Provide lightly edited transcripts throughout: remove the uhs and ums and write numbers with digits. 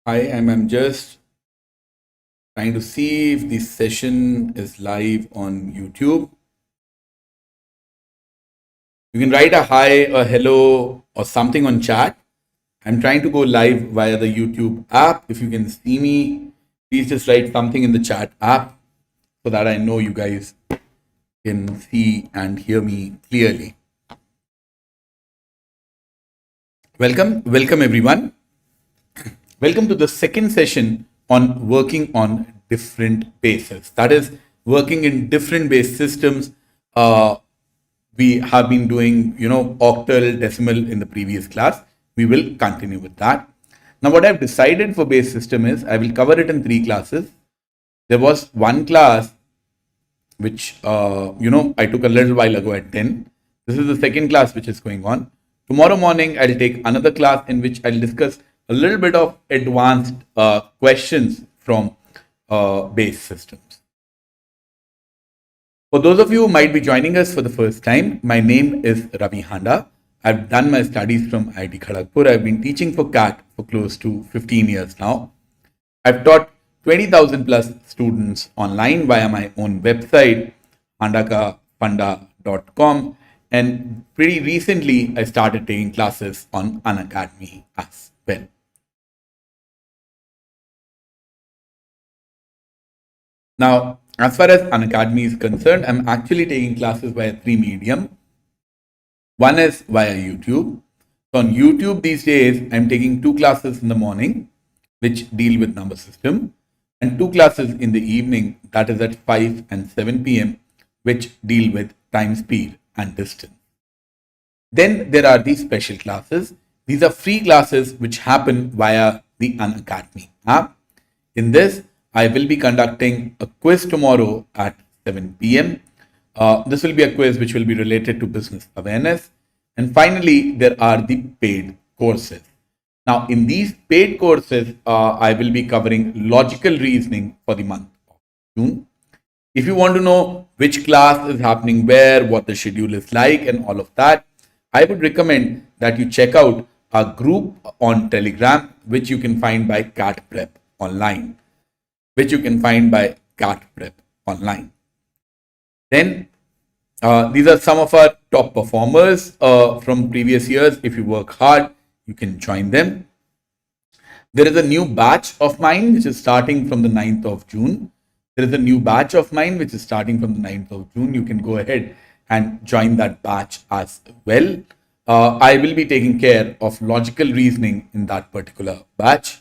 I'm just trying to see if this session is live on YouTube. You can write a hi, a hello, or something on chat. I'm trying to go live via the YouTube app. If you can see me, please just write something in the chat app so that I know you guys can see and hear me clearly. Welcome everyone. Welcome to the second session on working on different bases. That is, working in different base systems. We have been doing, octal, decimal in the previous class. We will continue with that. Now, what I've decided for base system is I will cover it in 3 classes. There was one class which, I took a little while ago at 10. This is the second class which is going on. Tomorrow morning, I'll take another class in which I'll discuss a little bit of advanced questions from base systems. For those of you who might be joining us for the first time, my name is Ravi Handa. I've done my studies from IIT Kharagpur. I've been teaching for CAT for close to 15 years now. I've taught 20,000 plus students online via my own website, handakafunda.com. And pretty recently, I started taking classes on Unacademy as well. Now, as far as Unacademy is concerned, I'm actually taking classes via 3 medium. One is via YouTube. So on YouTube these days, I'm taking 2 classes in the morning, which deal with number system, and 2 classes in the evening, that is at 5 and 7 p.m., which deal with time, speed, and distance. Then there are these special classes. These are free classes which happen via the Unacademy app. In this, I will be conducting a quiz tomorrow at 7 p.m. This will be a quiz which will be related to business awareness. And finally, there are the paid courses. Now, in these paid courses, I will be covering logical reasoning for the month of June. If you want to know which class is happening where, what the schedule is like, and all of that, I would recommend that you check out our group on Telegram, which you can find by CAT Prep Online. Then these are some of our top performers from previous years. If you work hard, you can join them. There is a new batch of mine which is starting from the 9th of June. You can go ahead and join that batch as well. I will be taking care of logical reasoning in that particular batch.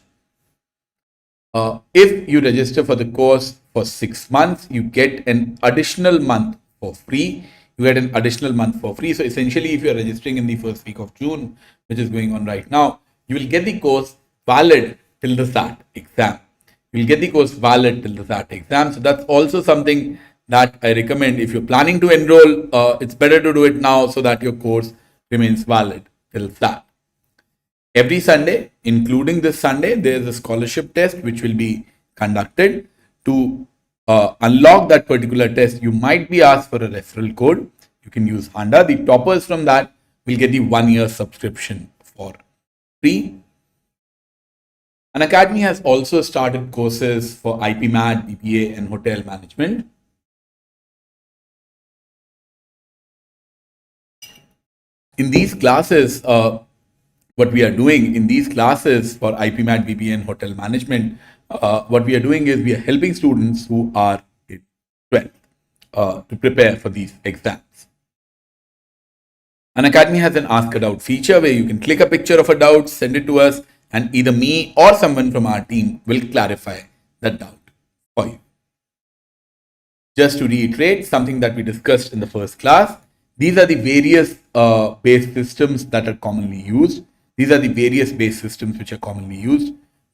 If you register for the course for 6 months, you get an additional month for free. So essentially, if you are registering in the first week of June, which is going on right now, you will get the course valid till the SAT exam. So that's also something that I recommend. If you're planning to enroll, it's better to do it now so that your course remains valid till SAT. Every Sunday, including this Sunday, there is a scholarship test which will be conducted. To unlock that particular test, you might be asked for a referral code. You can use Handa. The toppers from that will get the 1-year subscription for free. Unacademy has also started courses for IPMAT, BPA, and hotel management. In these classes, what we are doing in these classes for IPMAT, BPA, and hotel management, what we are doing is we are helping students who are in 12th to prepare for these exams. Unacademy has an Ask a Doubt feature where you can click a picture of a doubt, send it to us, and either me or someone from our team will clarify that doubt for you. Just to reiterate something that we discussed in the first class, these are the various base systems that are commonly used.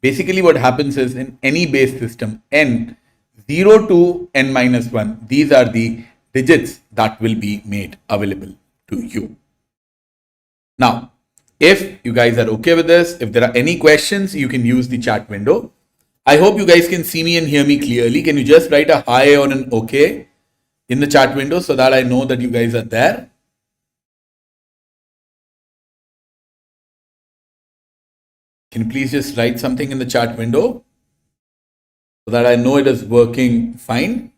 Basically, what happens is in any base system, n 0 to n minus 1, these are the digits that will be made available to you. Now, if you guys are okay with this, if there are any questions, you can use the chat window. I hope you guys can see me and hear me clearly. Can you just write a hi or an okay in the chat window so that I know that you guys are there? Can you please just write something in the chat window so that I know it is working fine?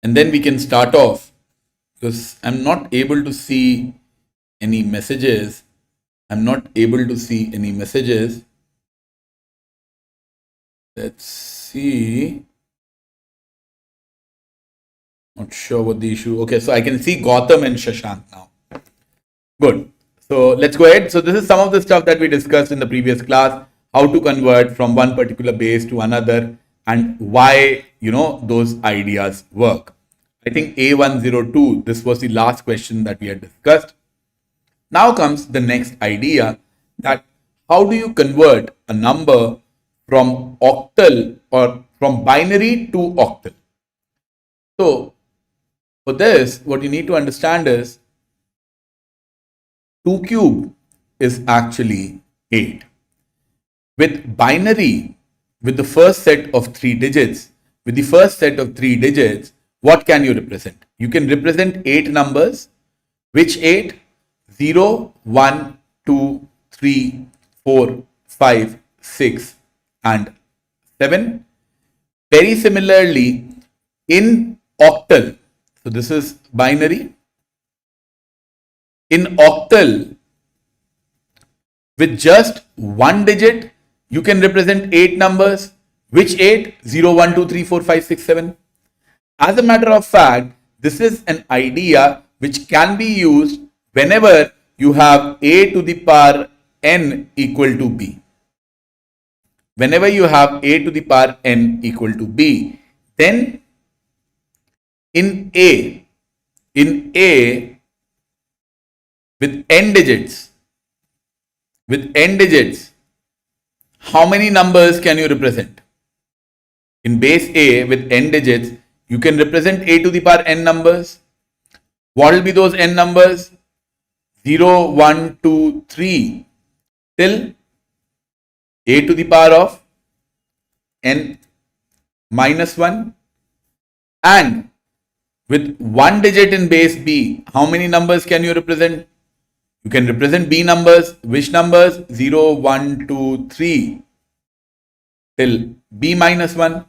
And then we can start off, because I'm not able to see any messages. I'm not able to see any messages. Let's see. Not sure what the issue. Okay, so I can see Gautam and Shashank now. Good. So let's go ahead. So this is some of the stuff that we discussed in the previous class, how to convert from one particular base to another and why, those ideas work. I think A102, this was the last question that we had discussed. Now comes the next idea, that how do you convert a number from octal or from binary to octal? So for this, what you need to understand is 2 cube is actually 8. With binary, with the first set of 3 digits, what can you represent? You can represent 8 numbers. Which 8? 0, 1, 2, 3, 4, 5, 6, and 7. Very similarly, in octal, so this is binary. In octal, with just 1 digit, you can represent 8 numbers. Which 8? 0, 1, 2, 3, 4, 5, 6, 7. As a matter of fact, this is an idea which can be used whenever you have a to the power n equal to b. Whenever you have a to the power n equal to b, then in A with n digits, how many numbers can you represent? In base A with n digits, you can represent a to the power n numbers. What will be those n numbers? 0, 1, 2, 3 till a to the power of n minus 1. And with 1 digit in base B, how many numbers can you represent? You can represent B numbers. Which numbers? 0, 1, 2, 3 till B minus 1.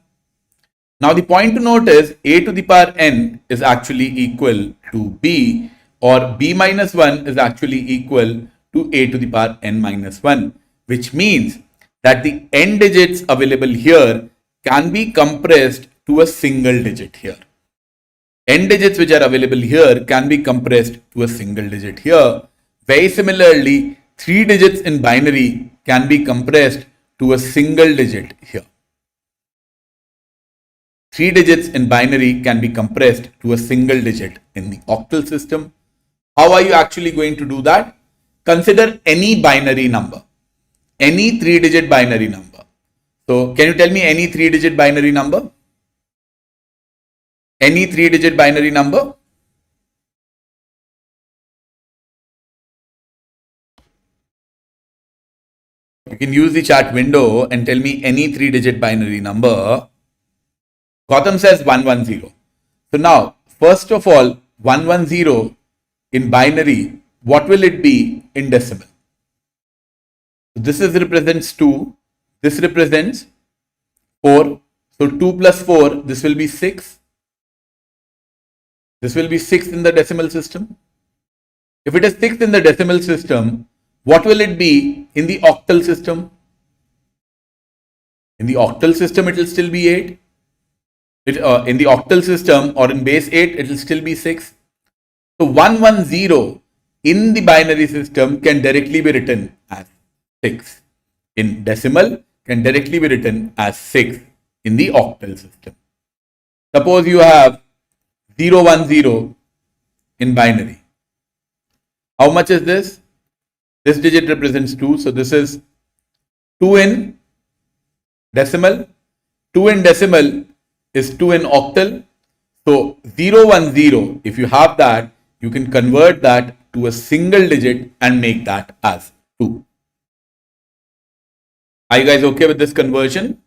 Now the point to note is a to the power n is actually equal to b, or b minus 1 is actually equal to a to the power n minus 1, which means that the n digits available here can be compressed to a single digit here. N digits which are available here can be compressed to a single digit here. Very similarly, 3 digits in binary can be compressed to a single digit here. 3 digits in binary can be compressed to a single digit in the octal system. How are you actually going to do that? Consider any binary number, any 3-digit binary number. So can you tell me any 3-digit binary number? Any 3-digit binary number? You can use the chat window and tell me any 3-digit binary number. Gautam says 110. So now, first of all, 110 in binary, what will it be in decimal? This represents 2. This represents 4. So 2 plus 4, this will be 6. This will be 6 in the decimal system. If it is 6 in the decimal system, what will it be in the octal system? In the octal system, it will still be 8. In the octal system or in base 8, it will still be 6. So 110 in the binary system can directly be written as 6. In decimal, can directly be written as 6 in the octal system. Suppose you have 010 in binary. How much is this? This digit represents 2. So this is 2 in decimal. 2 in decimal is 2 in octal. So 010, if you have that, you can convert that to a single digit and make that as 2. Are you guys okay with this conversion?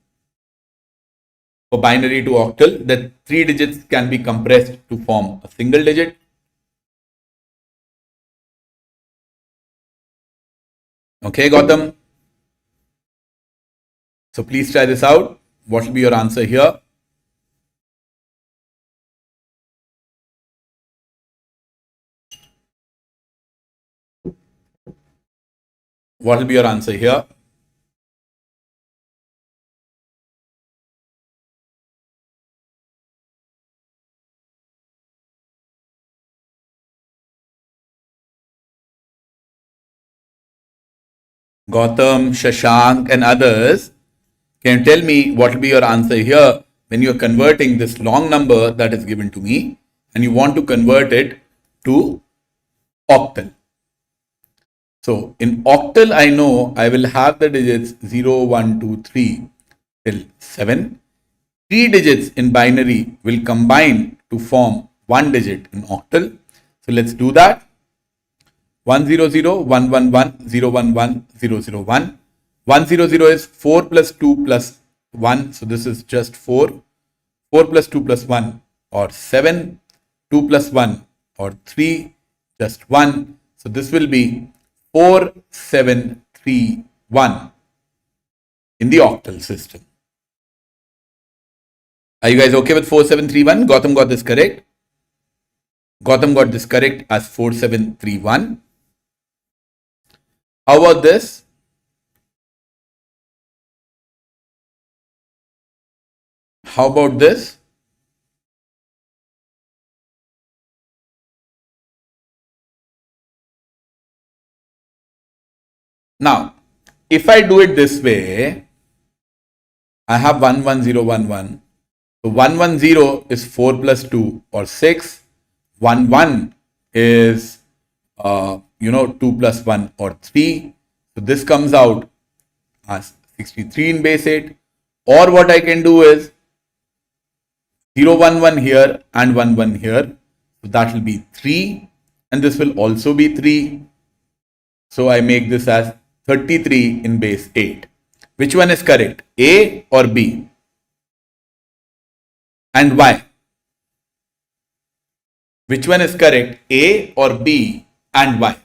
For binary to octal, that 3 digits can be compressed to form a single digit. Okay, Gautam. So please try this out. What will be your answer here? What will be your answer here? Gautam, Shashank, and others, can you tell me what will be your answer here when you are converting this long number that is given to me and you want to convert it to octal? So in octal, I know I will have the digits 0, 1, 2, 3 till 7. 3 digits in binary will combine to form 1 digit in octal. So let's do that. 100, 111, 011, 001. 100 is 4 plus 2 plus 1. So this is just 4. 4 plus 2 plus 1 or 7. 2 plus 1 or 3. Just 1. So this will be 4731 in the octal system. Are you guys okay with 4731? Gautam got this correct. Gautam got this correct as 4731. How about this? How about this? Now, if I do it this way, I have 11011. So 110 is 4 plus 2 or 6. 11 is 2 plus 1 or 3. So this comes out as 63 in base 8. Or what I can do is 011 here and 11 here. So that will be 3 and this will also be 3. So I make this as 33 in base 8. Which one is correct? A or B? And why? Which one is correct? A or B and why?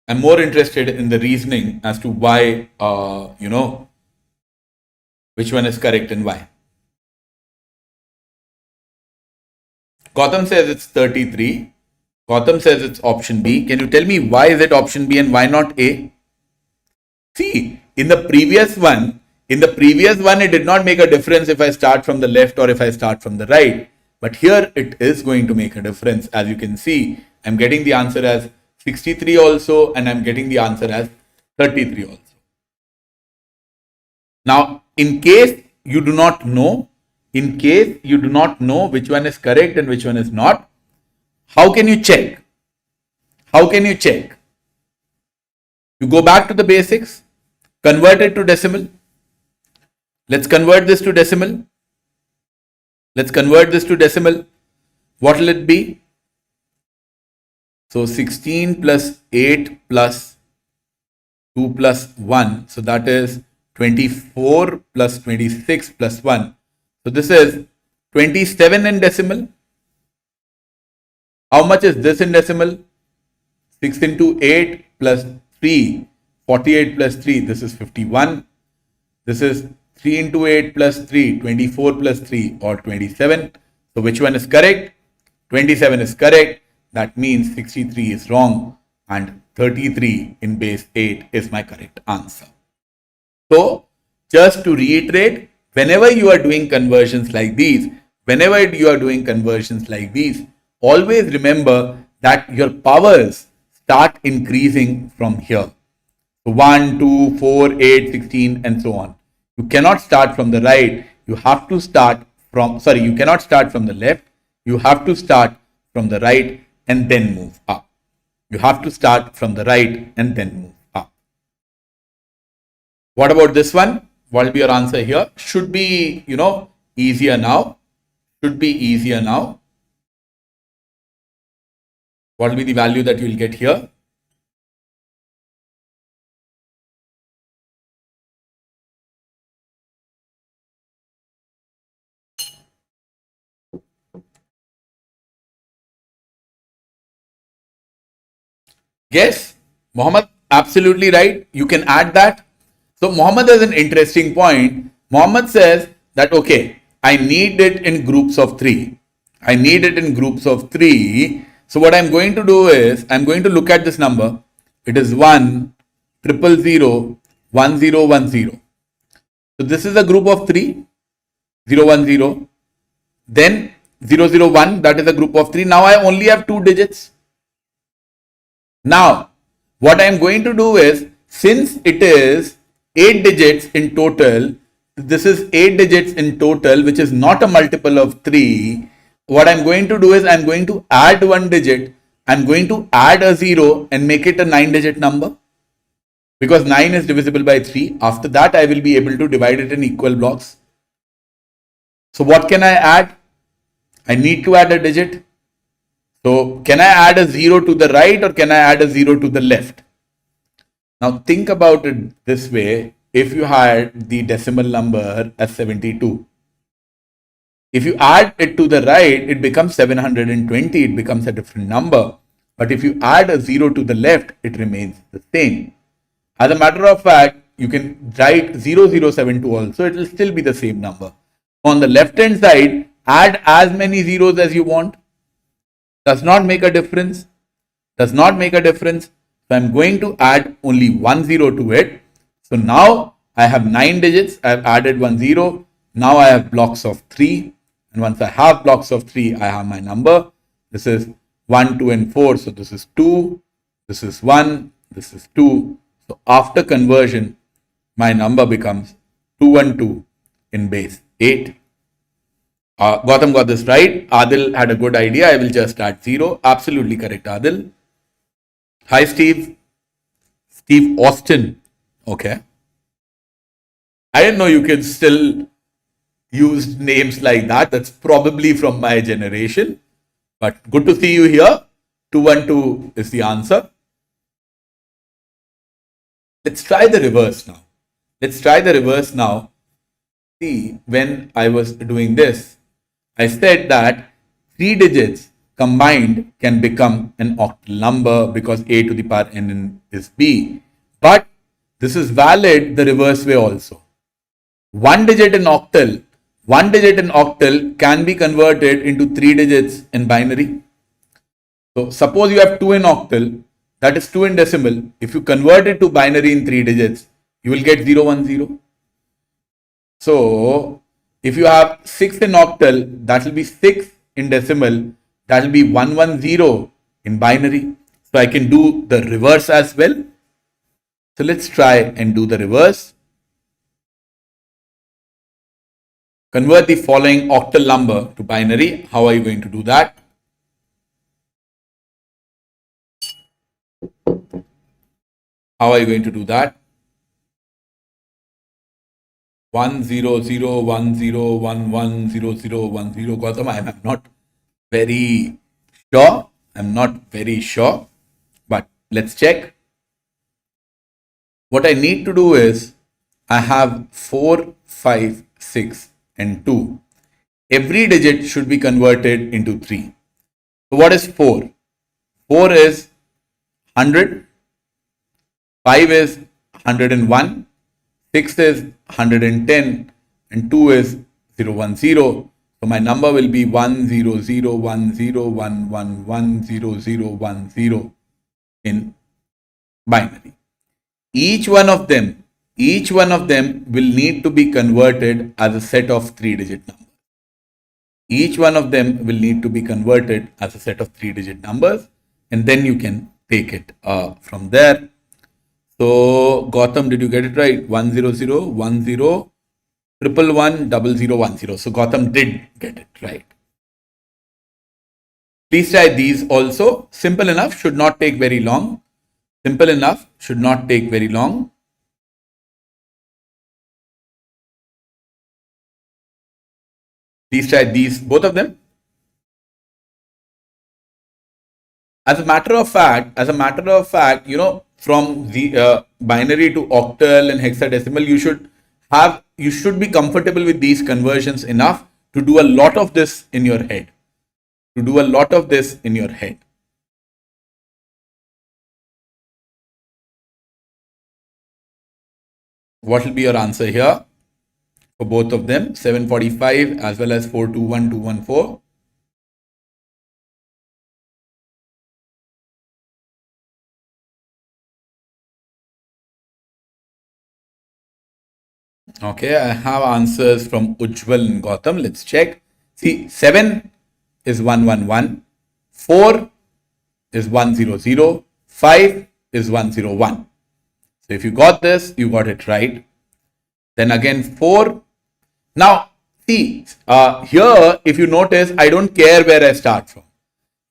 I'm more interested in the reasoning as to why, which one is correct and why. Gautam says it's 33. Gautam says it's option B. Can you tell me why is it option B and why not A? See, in the previous one, it did not make a difference if I start from the left or if I start from the right. But here it is going to make a difference. As you can see, I'm getting the answer as 63 also, and I'm getting the answer as 33 also. Now, in case you do not know which one is correct and which one is not, how can you check? How can you check? You go back to the basics, convert it to decimal. Let's convert this to decimal. What will it be? So 16 plus 8 plus 2 plus 1. So that is 24 plus 26 plus 1. So this is 27 in decimal. How much is this in decimal? 6 into 8 plus 3. 48 plus 3. This is 51. This is 3 into 8 plus 3. 24 plus 3 or 27. So which one is correct? 27 is correct. That means 63 is wrong and 33 in base 8 is my correct answer. So just to reiterate, whenever you are doing conversions like these, always remember that your powers start increasing from here. 1, 2, 4, 8, 16 and so on. You cannot start from the right. You cannot start from the left. You have to start from the right and then move up. What about this one? What will be your answer here? Should be, easier now. What will be the value that you will get here? Guess. Muhammad, absolutely right. You can add that. So Muhammad has an interesting point. Muhammad says that, okay, I need it in groups of three. I need it in groups of three. So what I'm going to do is I'm going to look at this number. It is 1 triple 0 1 0 1 0. So this is a group of three, 0 1 0. Then 0 0 1, that is a group of three. Now I only have two digits. Now what I am going to do is, since it is 8 digits in total, this is 8 digits in total, which is not a multiple of 3. What I'm going to do is I'm going to add one digit. I'm going to add a 0 and make it a 9-digit number, because 9 is divisible by 3. After that, I will be able to divide it in equal blocks. So what can I add? I need to add a digit. So can I add a 0 to the right, or can I add a 0 to the left? Now think about it this way. If you had the decimal number as 72, if you add it to the right, it becomes 720. It becomes a different number. But if you add a 0 to the left, it remains the same. As a matter of fact, you can write 0072 also. It will still be the same number. On the left hand side, add as many zeros as you want. Does not make a difference. Does not make a difference. So I'm going to add only 1 0 to it. So now I have 9 digits. I have added 1 0. Now I have blocks of 3. And once I have blocks of 3, I have my number. This is 1, 2, and 4. So this is 2. This is 1. This is 2. So after conversion, my number becomes 212 in base 8. Gautam got this right. Adil had a good idea. I will just add 0. Absolutely correct, Adil. Hi, Steve. Steve Austin. Okay. I didn't know you can still use names like that. That's probably from my generation. But good to see you here. 212 is the answer. Let's try the reverse now. Let's try the reverse now. See, when I was doing this, I said that 3 digits combined can become an octal number because a to the power n is b. But this is valid the reverse way also. One digit in octal can be converted into 3 digits in binary. So suppose you have 2 in octal, that is 2 in decimal. If you convert it to binary in 3 digits, you will get 010. So if you have 6 in octal, that will be 6 in decimal. That will be 110 in binary. So I can do the reverse as well. So let's try and do the reverse. Convert the following octal number to binary. How are you going to do that? How are you going to do that? 10010110010. Gautam, I am not very sure. I'm not very sure. But let's check. What I need to do is I have 4, 5, 6, and 2. Every digit should be converted into 3. So what is 4? 4 is 100. 5 is 101. 6 is 110. And 2 is 010. So my number will be 10010111010 in binary. Each one of them will need to be converted as a set of 3-digit numbers. Each one of them will need to be converted as a set of 3-digit numbers, and then you can take it from there. So Gautam, did you get it right? 10010 111 So Gautam did get it right. Please try these also. Simple enough, should not take very long. Simple enough, should not take very long. Please try these, both of them. As a matter of fact, you know, from the binary to octal and hexadecimal, you should be comfortable with these conversions enough to do a lot of this in your head. What will be your answer here for both of them? 745 as well as 421214. Okay, I have answers from Ujjwal and Gautam. Let's check. See, 7 is 111, 4 is 100, 5 is 101. So if you got this, you got it right. Then again 4. Now, see, here, if you notice, I don't care where I start from.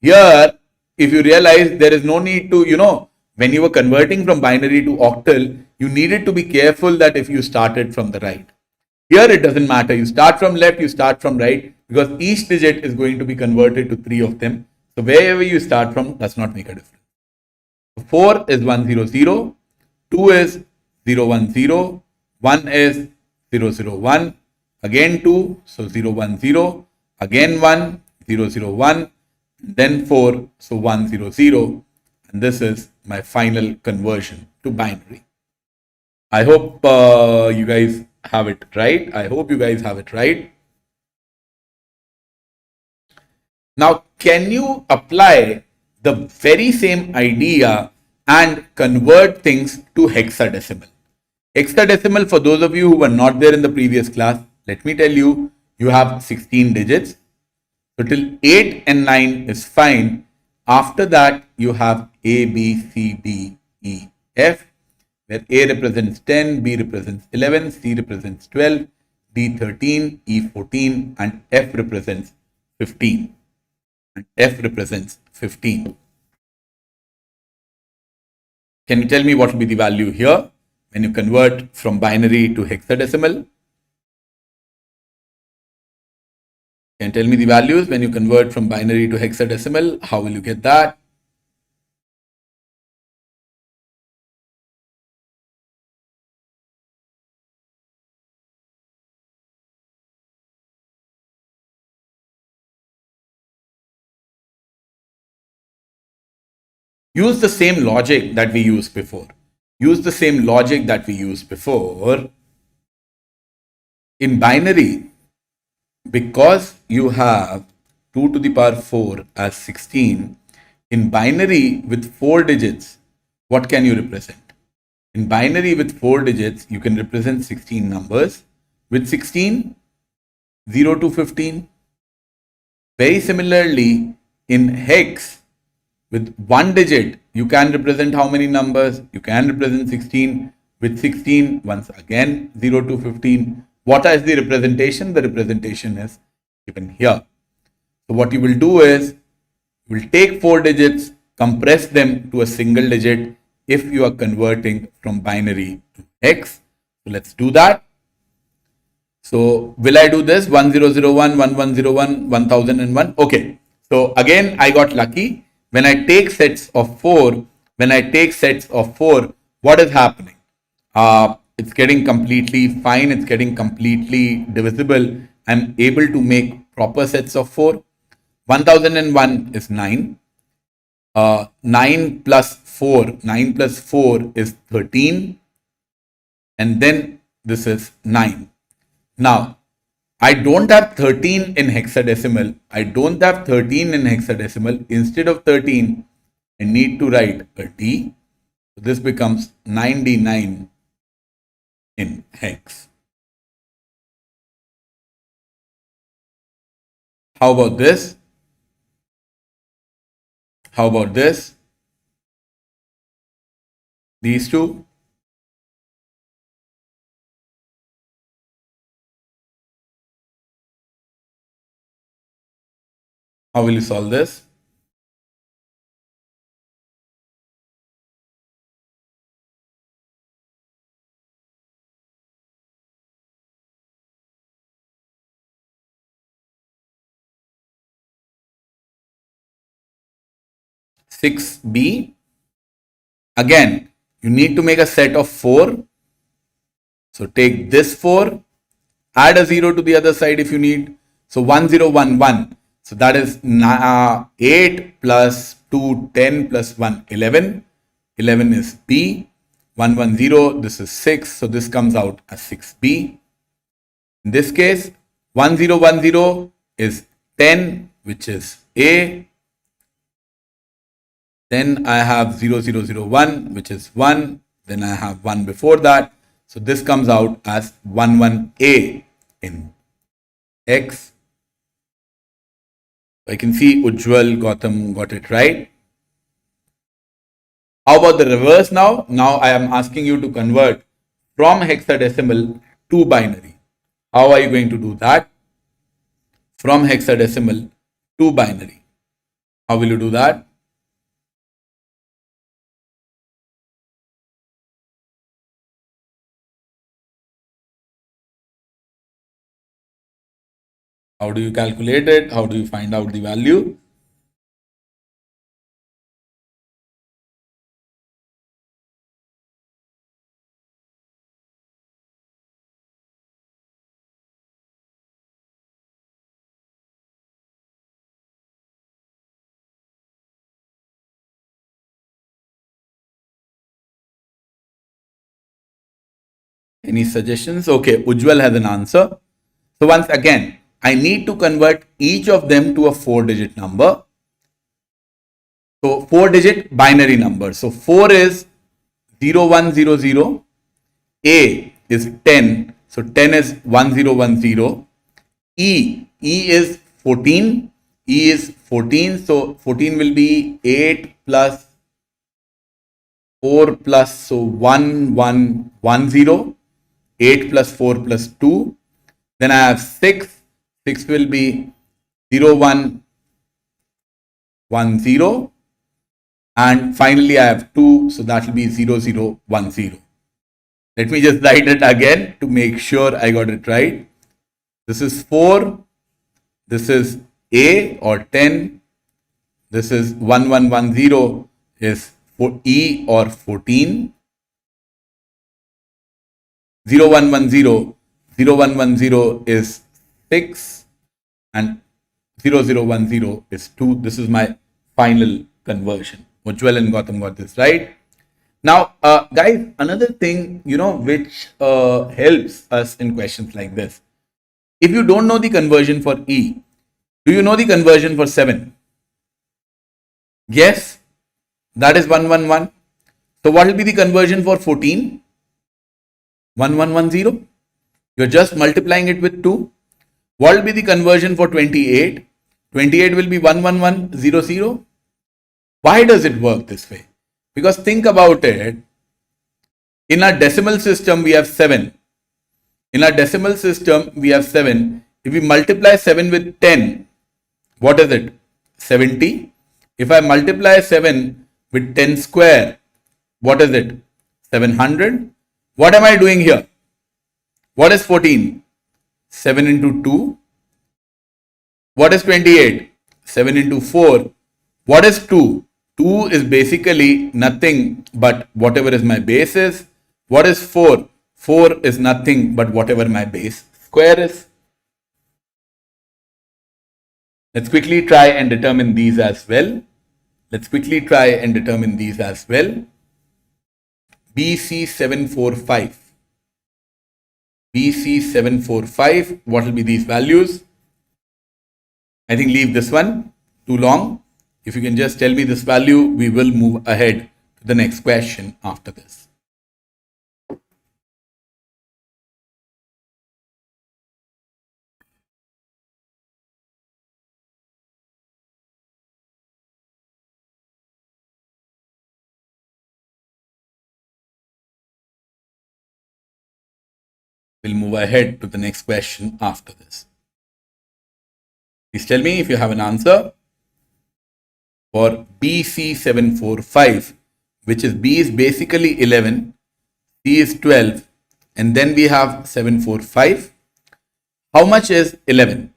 Here, if you realize there is no need to, when you were converting from binary to octal, you needed to be careful that if you started from the right. Here, it doesn't matter. You start from left, you start from right, because each digit is going to be converted to 3 of them. So wherever you start from does not make a difference. 4 is 100, 2 is 010, 1 is 001, again 2, so 010, again 1, 001, then 4, so 100, and this is my final conversion to binary. I hope you guys have it right. I hope you guys have it right. Now, can you apply the very same idea and convert things to hexadecimal? Hexadecimal, for those of you who were not there in the previous class, let me tell you, you have 16 digits. So till 8 and 9 is fine. After that, you have A, B, C, D, E, F, where A represents 10, B represents 11, C represents 12, D 13, E 14, and F represents 15. And F represents 15. Can you tell me what will be the value here when you convert from binary to hexadecimal? Can you tell me the values when you convert from binary to hexadecimal? How will you get that? Use the same logic that we used before. Use the same logic that we used before. In binary, because you have 2 to the power 4 as 16, in binary with 4 digits, what can you represent? In binary with 4 digits, you can represent 16 numbers. With 16, 0 to 15. Very similarly, in hex, with 1 digit, you can represent how many numbers? You can represent 16. With 16, once again, 0 to 15. What is the representation? The representation is given here. So what you will do is, you will take 4 digits, compress them to a single digit if you are converting from binary to hex. So let's do that. So will I do this? 1001, 1101, 1001. Okay. So again, I got lucky. When I take sets of 4, what is happening? It's getting completely fine. It's getting completely divisible. I'm able to make proper sets of 4. 1001 is 9. 9 plus 4 is 13. And then this is 9. Now, I don't have 13 in hexadecimal. Instead of 13, I need to write a D. So this becomes 99 in hex. How about this? These two. How will you solve this? Six B. Again, you need to make a set of 4. So take this 4, add a 0 to the other side if you need. So 1011. So that is 8 plus 2, 10 plus 1, 11. 11 is B. 110, this is 6, so this comes out as 6B. In this case, 1010 is 10, which is A. Then I have 0001, which is 1. Then I have 1 before that. So this comes out as 11A in X. I can see Ujjwal, Gautam got it right. How about the reverse now? Now I am asking you to convert from hexadecimal to binary. How are you going to do that? From hexadecimal to binary. How will you do that? How do you calculate it? How do you find out the value? Any suggestions? Okay, Ujjwal has an answer. So once again, I need to convert each of them to a 4-digit number. So 4-digit binary number. So 4 is 0100. A is 10. So 10 is 1010. E is 14. E is 14. So 14 will be 8 plus 4 plus, so 1110. 8 plus 4 plus 2. Then I have 6. 6 will be 0110. And finally I have 2. So that will be 0010. Let me just write it again to make sure I got it right. This is 4. This is A or 10. This is 1110 is for E or 14. 0110 is 6 and 0010 is 2. This is my final conversion. Ujjwal and Gautam got this right. Now, guys, another thing, which helps us in questions like this. If you don't know the conversion for E, do you know the conversion for 7? Yes, that is 111. So what will be the conversion for 14? 1110. You're just multiplying it with 2. What will be the conversion for 28? 28 will be 11100. Why does it work this way? Because think about it. In our decimal system, we have 7. In our decimal system, we have 7. If we multiply 7 with 10, what is it? 70. If I multiply 7 with 10 square, what is it? 700. What am I doing here? What is 14? 7 into 2. What is 28? 7 into 4. What is 2? 2 is basically nothing but whatever is my base is. What is 4? 4 is nothing but whatever my base square is. Let's quickly try and determine these as well. BC745. BC745. What will be these values? I think leave this one too long. If you can just tell me this value, we will move ahead to the next question after this. We'll move ahead to the next question after this. Please tell me if you have an answer for BC745, which is B is basically 11, C is 12, and then we have 745. How much is 11?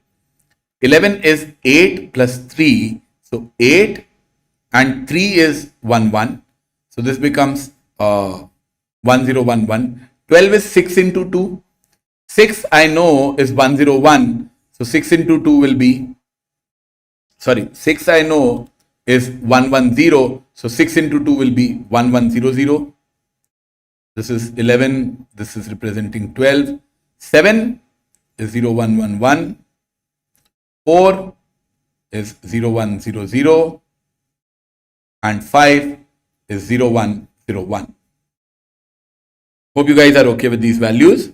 11 is 8 plus 3. So 8 and 3 is 11. So this becomes 1011. 12 is 6 into 2. 6 I know is 101. So 6 into 2 will be, 6 I know is 110. So 6 into 2 will be 1100. This is 11. This is representing 12. 7 is 0, 1, 1, 1. 4 is 0, 1, 0, 0. And 5 is 0, 1, 0, 1. Hope you guys are okay with these values.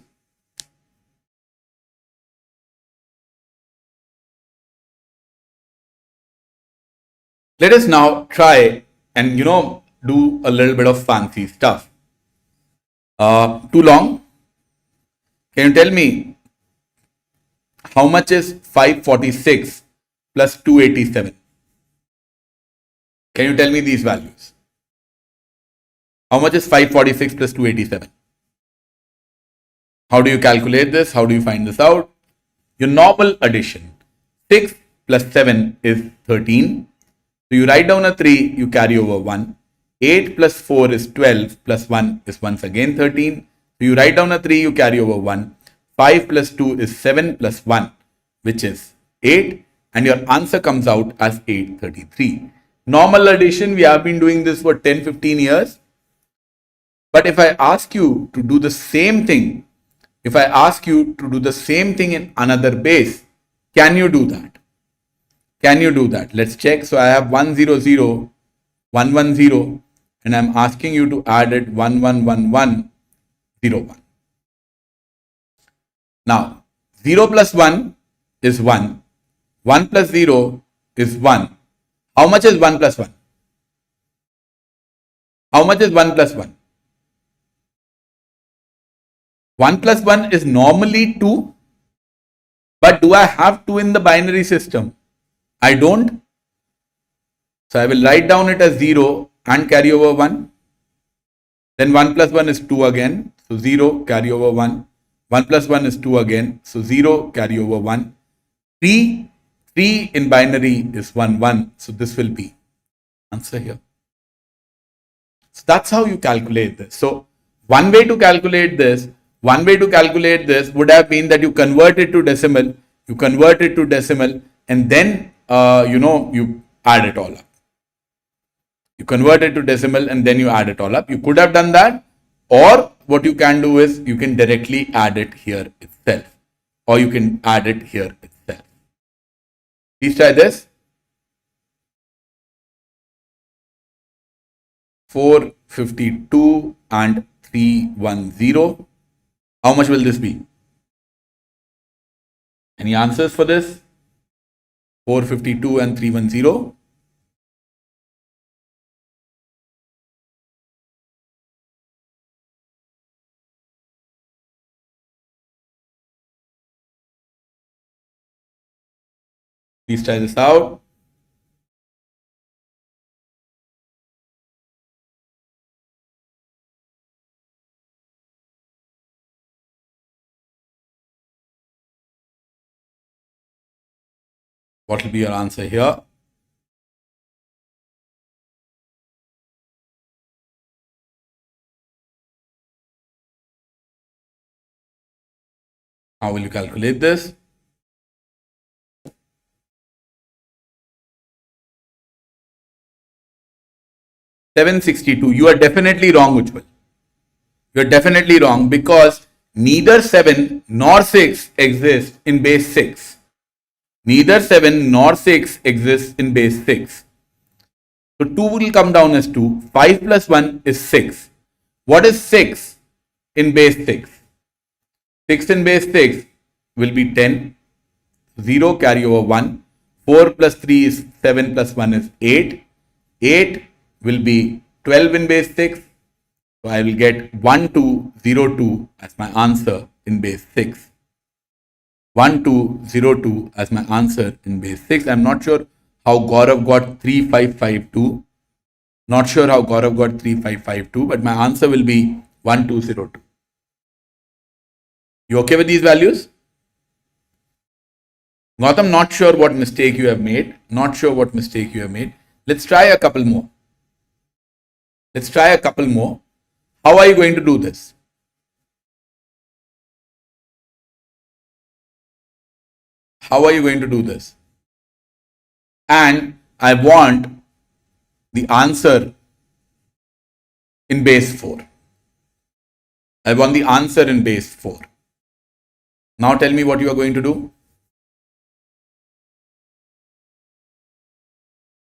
Let us now try and do a little bit of fancy stuff. Too long? Can you tell me how much is 546 plus 287? Can you tell me these values? How much is 546 plus 287? How do you calculate this? How do you find this out? Your normal addition. 6 plus 7 is 13. So you write down a 3, you carry over 1. 8 plus 4 is 12, plus 1 is once again 13. So you write down a 3, you carry over 1. 5 plus 2 is 7 plus 1, which is 8. And your answer comes out as 833. Normal addition, we have been doing this for 10-15 years. But if I ask you to do the same thing, in another base, can you do that? Can you do that? Let's check. So I have 100, 110, and I'm asking you to add it 111101. Now 0 plus 1 is 1. 1 plus 0 is 1. How much is 1 plus 1? How much is 1 plus 1? 1 plus 1 is normally 2. But do I have 2 in the binary system? I don't. So I will write down it as 0 and carry over 1. Then 1 plus 1 is 2 again. So 0, carry over 1. 1 plus 1 is 2 again. So 0, carry over 1. 3 in binary is 1, 1. So this will be answer here. So that's how you calculate this. So one way to calculate this would have been that you convert it to decimal. And then you add it all up. You convert it to decimal and then you add it all up. You could have done that, or what you can do is you can directly add it here itself, or you can add it here itself. Please try this. 452 and 310. How much will this be? Any answers for this? 452 and 310. Please try this out. What will be your answer here? How will you calculate this? $762. You are definitely wrong, Ujjwal. You are definitely wrong, because neither 7 nor 6 exist in base 6. Neither 7 nor 6 exists in base 6. So 2 will come down as 2. 5 plus 1 is 6. What is 6 in base 6? 6 in base 6 will be 10. 0, carry over 1. 4 plus 3 is 7 plus 1 is 8. 8 will be 12 in base 6. So I will get 1202 as my answer in base 6. 1202 as my answer in base 6. I'm not sure how Gaurav got 3552. Not sure how Gaurav got 3552, but my answer will be 1202. You okay with these values? Gautam, not sure what mistake you have made. Let's try a couple more. How are you going to do this? And I want the answer in base 4. I want the answer in base 4. Now tell me what you are going to do.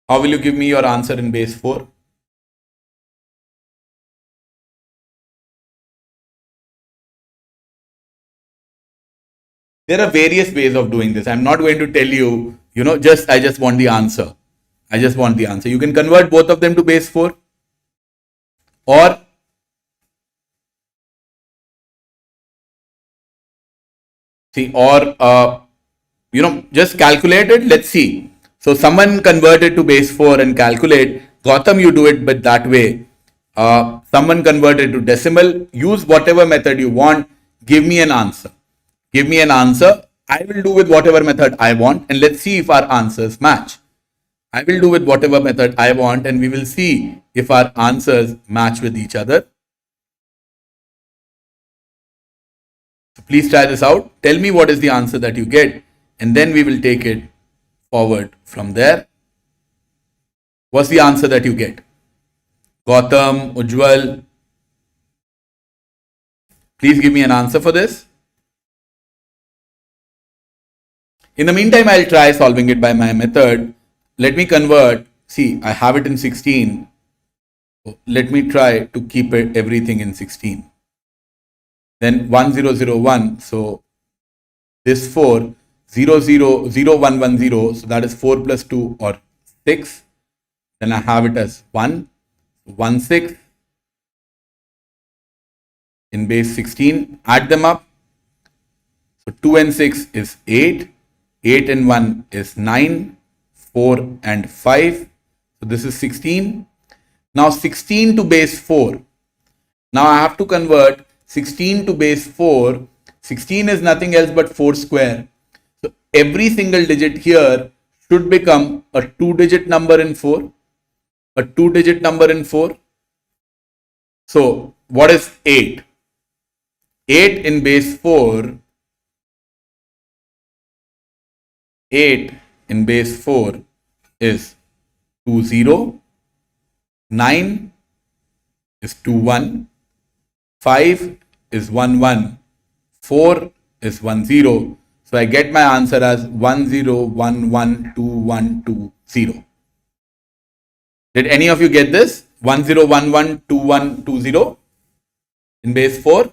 How will you give me your answer in base 4? There are various ways of doing this. I'm not going to tell you, I just want the answer. I just want the answer. You can convert both of them to base 4, or just calculate it. Let's see. So someone convert it to base 4 and calculate. Gautam, you do it, but that way. Someone convert it to decimal. Use whatever method you want. Give me an answer. Give me an answer. I will do with whatever method I want, and let's see if our answers match. I will do with whatever method I want, and we will see if our answers match with each other. So please try this out. Tell me what is the answer that you get, and then we will take it forward from there. What's the answer that you get? Gautam, Ujjwal, please give me an answer for this. In the meantime, I'll try solving it by my method. Let me convert. See, I have it in 16. Let me try to keep everything in 16. Then 1001. So this 4, 0110. So that is 4 plus 2 or 6. Then I have it as 1, 16 in base 16. Add them up. So 2 and 6 is 8. 8 and 1 is 9. 4 and 5. So this is 16. Now 16 to base 4. Now I have to convert 16 to base 4. 16 is nothing else but 4 square. So every single digit here should become a 2-digit number in 4. A 2-digit number in 4. So what is 8? 8 in base 4. 8 in base 4 is 20. 9 is 21. 5 is 11. 4 is 10. So I get my answer as 10112120. Did any of you get this? 10112120 in base 4?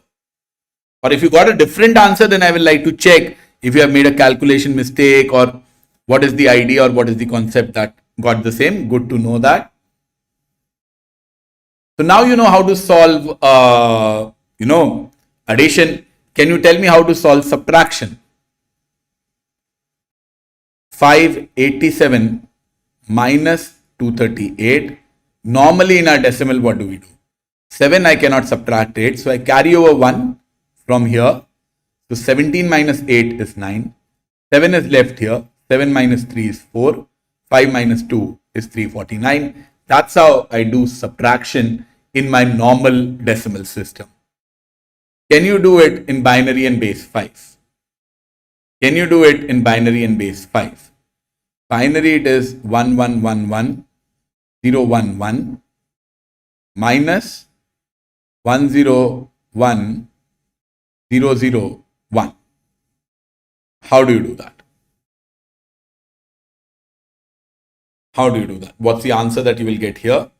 Or if you got a different answer, then I will like to check if you have made a calculation mistake, or what is the idea, or what is the concept that got the same. Good to know that. So now you know how to solve, addition. Can you tell me how to solve subtraction? 587 minus 238. Normally in our decimal, what do we do? 7 I cannot subtract 8. So I carry over 1 from here. So 17 minus 8 is 9. 7 is left here. 7 minus 3 is 4. 5 minus 2 is 349. That's how I do subtraction in my normal decimal system. Can you do it in binary and base 5? Can you do it in binary and base 5? Binary, it is 1111011 minus 101001. How do you do that? How do you do that? What's the answer that you will get here?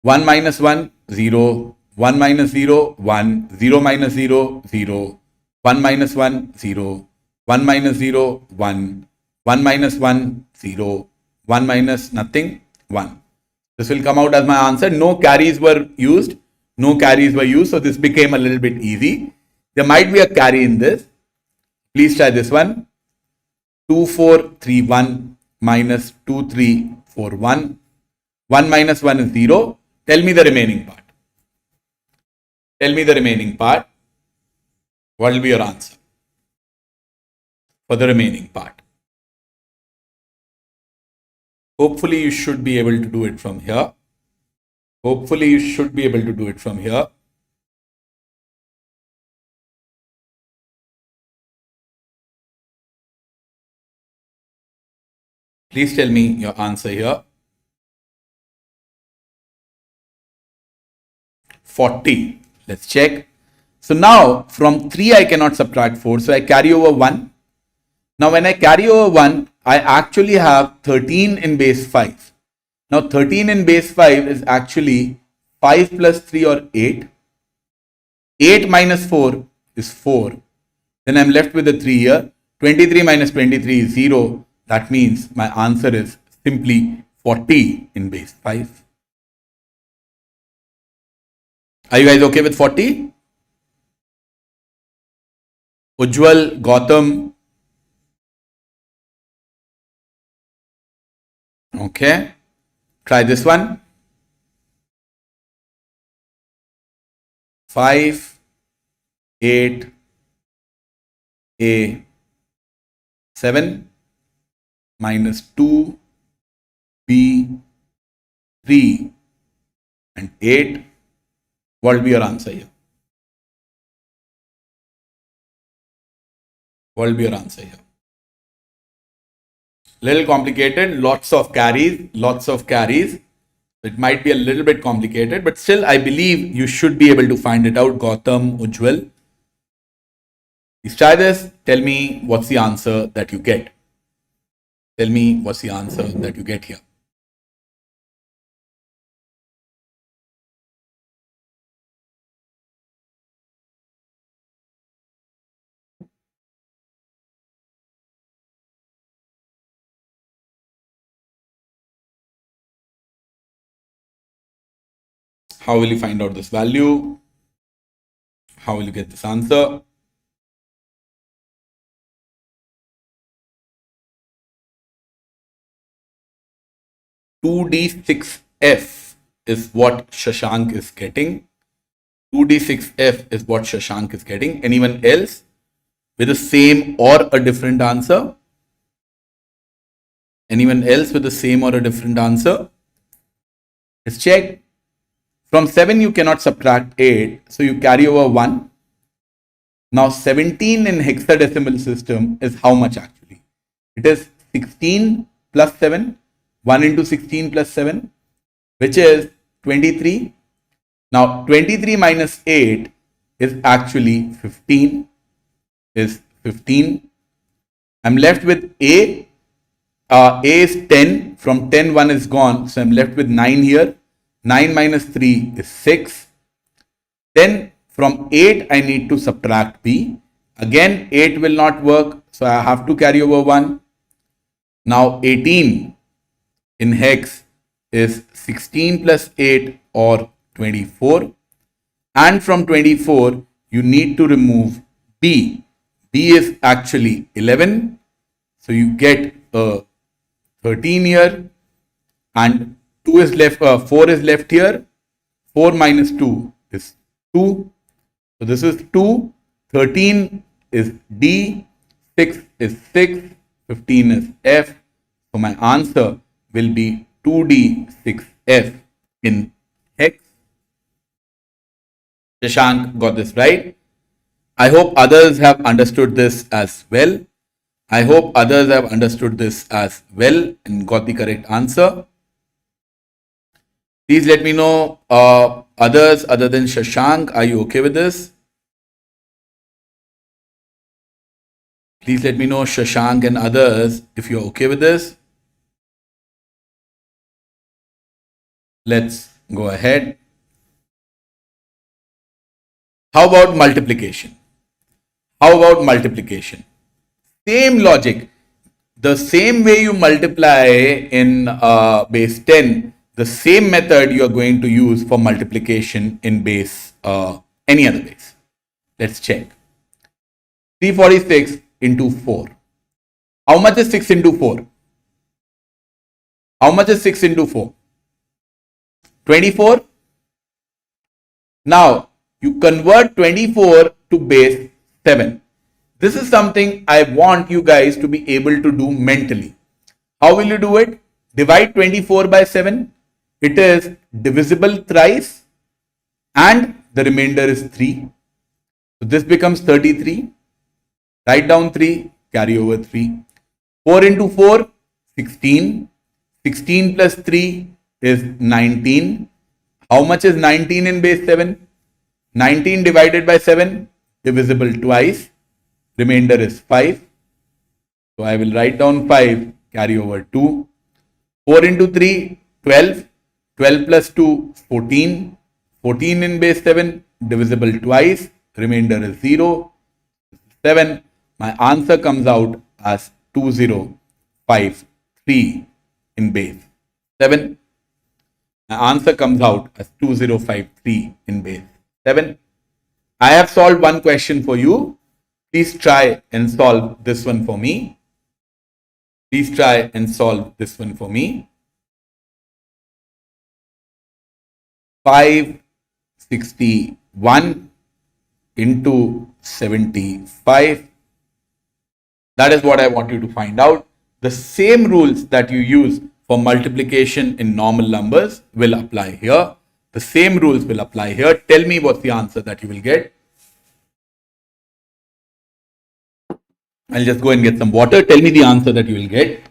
One minus 1, 0. 1 minus 0, 1. 0 minus 0, 0. 1 minus 1, 0. 1 minus 0, 1. 1 minus 1, 0. 1 minus nothing, 1. This will come out as my answer. No carries were used. No carries were used. So this became a little bit easy. There might be a carry in this. Please try this one. 2431 minus 2341. 1 minus 1 is 0. Tell me the remaining part. Tell me the remaining part. What will be your answer for the remaining part? Hopefully you should be able to do it from here. Hopefully you should be able to do it from here. Please tell me your answer here. 40. Let's check. So now from 3 I cannot subtract 4. So I carry over 1. Now when I carry over 1, I actually have 13 in base 5. Now 13 in base 5 is actually 5 plus 3 or 8. 8 minus 4 is 4. Then I'm left with the 3 here. 23 minus 23 is 0. That means my answer is simply 40 in base 5. Are you guys okay with 40? Ujjwal, Gautam. Okay. Try this one. 5, 8, A, 7, minus 2, B, 3, and 8. What will be your answer here? What will be your answer here? Little complicated, lots of carries. It might be a little bit complicated, but still I believe you should be able to find it out. Gautam, Ujjwal. Please try this. Tell me what's the answer that you get. Tell me what's the answer that you get here. How will you find out this value? How will you get this answer? (2d6f) is what Shashank is getting. 2d6f is what Shashank is getting. Anyone else with the same or a different answer? Anyone else with the same or a different answer? Let's check. From 7 you cannot subtract 8, so you carry over 1. Now 17 in hexadecimal system is how much actually? It is 16 plus 7, 1 into 16 plus 7, which is 23. Now 23 minus 8 is actually 15. I'm left with A. A is 10. From 10, 1 is gone. So I'm left with 9 here. 9 minus 3 is 6. Then from 8, I need to subtract B. Again, 8 will not work. So I have to carry over 1. Now 18 in hex is 16 plus 8 or 24. And from 24, you need to remove B. B is actually 11. So you get a 13 here. And 2 is left, 4 is left here. 4 minus 2 is 2. So this is 2. 13 is D. 6 is 6. 15 is F. So my answer will be 2D6F in hex. Shashank got this right. I hope others have understood this as well. and got the correct answer. Please let me know, others other than Shashank, are you okay with this? Please let me know, Shashank and others, if you're okay with this. Let's go ahead. How about multiplication? Same logic. The same way you multiply in base 10, the same method you are going to use for multiplication in base any other base. Let's check. 346 into 4. How much is 6 into 4? 24. Now you convert 24 to base 7. This is something I want you guys to be able to do mentally. How will you do it? Divide 24 by 7. It is divisible thrice and the remainder is 3. So this becomes 33. Write down 3, carry over 3. 4 into 4, 16. 16 plus 3 is 19. How much is 19 in base 7? 19 divided by 7, divisible twice. Remainder is 5. So I will write down 5, carry over 2. 4 into 3, 12. 12 plus 2, 14. 14 in base 7, divisible twice. Remainder is 0. 7. My answer comes out as 2053 in base 7. My answer comes out as 2053 in base 7. I have solved one question for you. Please try and solve this one for me. Please try and solve this one for me. 561 into 75. That is what I want you to find out. The same rules that you use for multiplication in normal numbers will apply here. The same rules will apply here. Tell me what's the answer that you will get. I'll just go and get some water. Tell me the answer that you will get.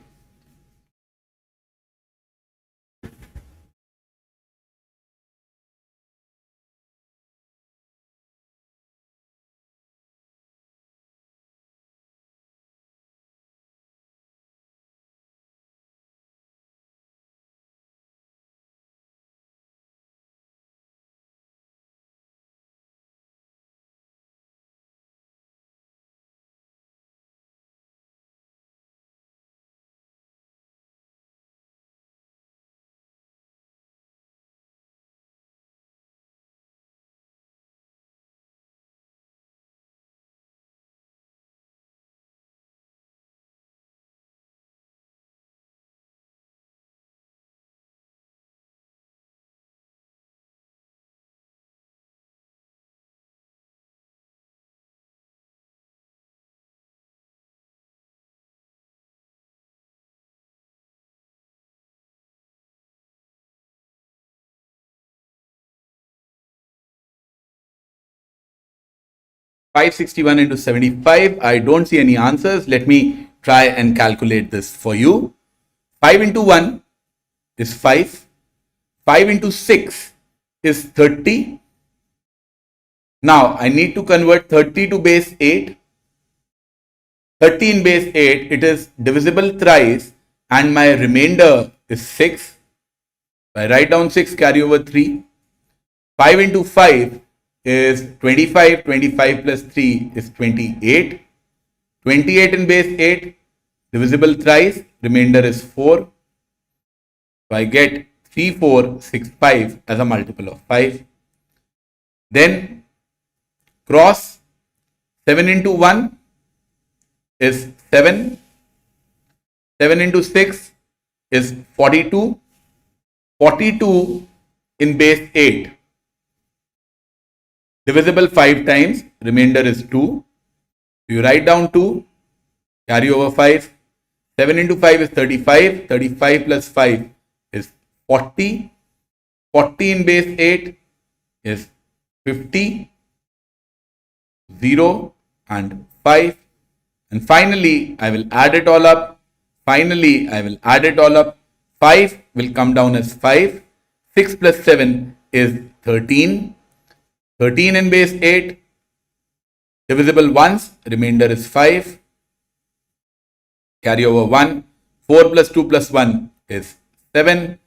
(561 into 75). I don't see any answers. Let me try and calculate this for you. 5 into 1 is 5. 5 into 6 is 30. Now I need to convert 30 to base 8. 30 in base 8, it is divisible thrice, and my remainder is 6. I write down 6, carry over 3. 5 into 5 is 25. 25 plus 3 is 28. 28 in base 8, divisible thrice, remainder is 4. So I get 3465 as a multiple of 5. Then cross 7 into 1 is 7. 7 into 6 is 42. 42 in base 8. Divisible 5 times, remainder is 2. You write down 2, carry over 5. 7 into 5 is 35. 35 plus 5 is 40. 40 in base 8 is 50. 0 and 5. And finally, I will add it all up. 5 will come down as 5. 6 plus 7 is 13. 13 in base 8. Divisible once, remainder is 5. Carry over 1. 4 plus 2 plus 1 is 7.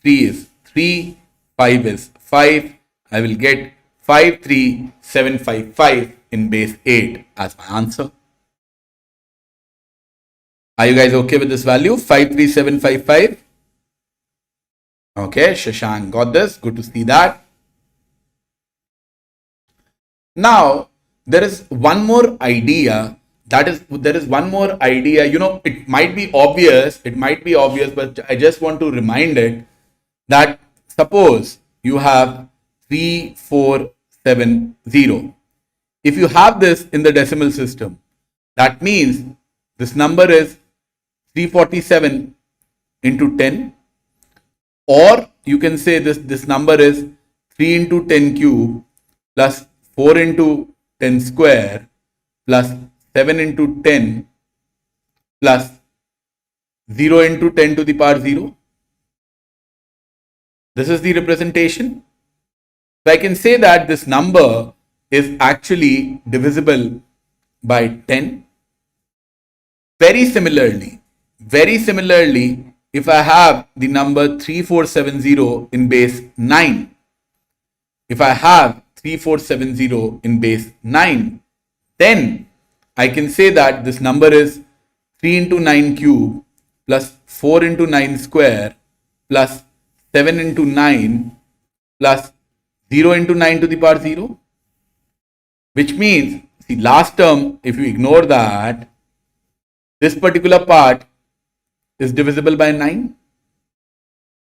3 is 3. 5 is 5. I will get 53755 in base 8 as my answer. Are you guys okay with this value? 53755. Okay, Shashank got this. Good to see that. Now, there is one more idea. There is one more idea. You know, it might be obvious. But I just want to remind it that suppose you have 3470. If you have this in the decimal system, that means this number is 347 into 10, or you can say this number is 3 into 10 cube plus 4 into 10 square plus 7 into 10 plus 0 into 10 to the power 0. This is the representation. So I can say that this number is actually divisible by 10. Very similarly, if I have the number 3470 in base 9, if I have 3470 in base 9, then I can say that this number is 3 into 9 cube plus 4 into 9 square plus 7 into 9 plus 0 into 9 to the power 0, which means the last term, if you ignore that, this particular part is divisible by 9.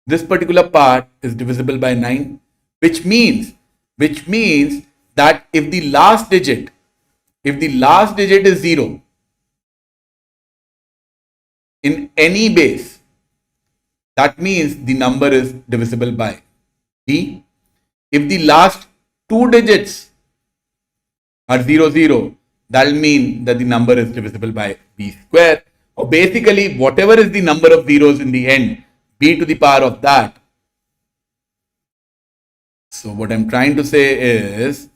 This particular part is divisible by 9, which means that if the last digit is 0 in any base, that means the number is divisible by b. If the last two digits are 0, 0, that will mean that the number is divisible by b square. Or basically, whatever is the number of zeros in the end, b to the power of that. So what I'm trying to say is,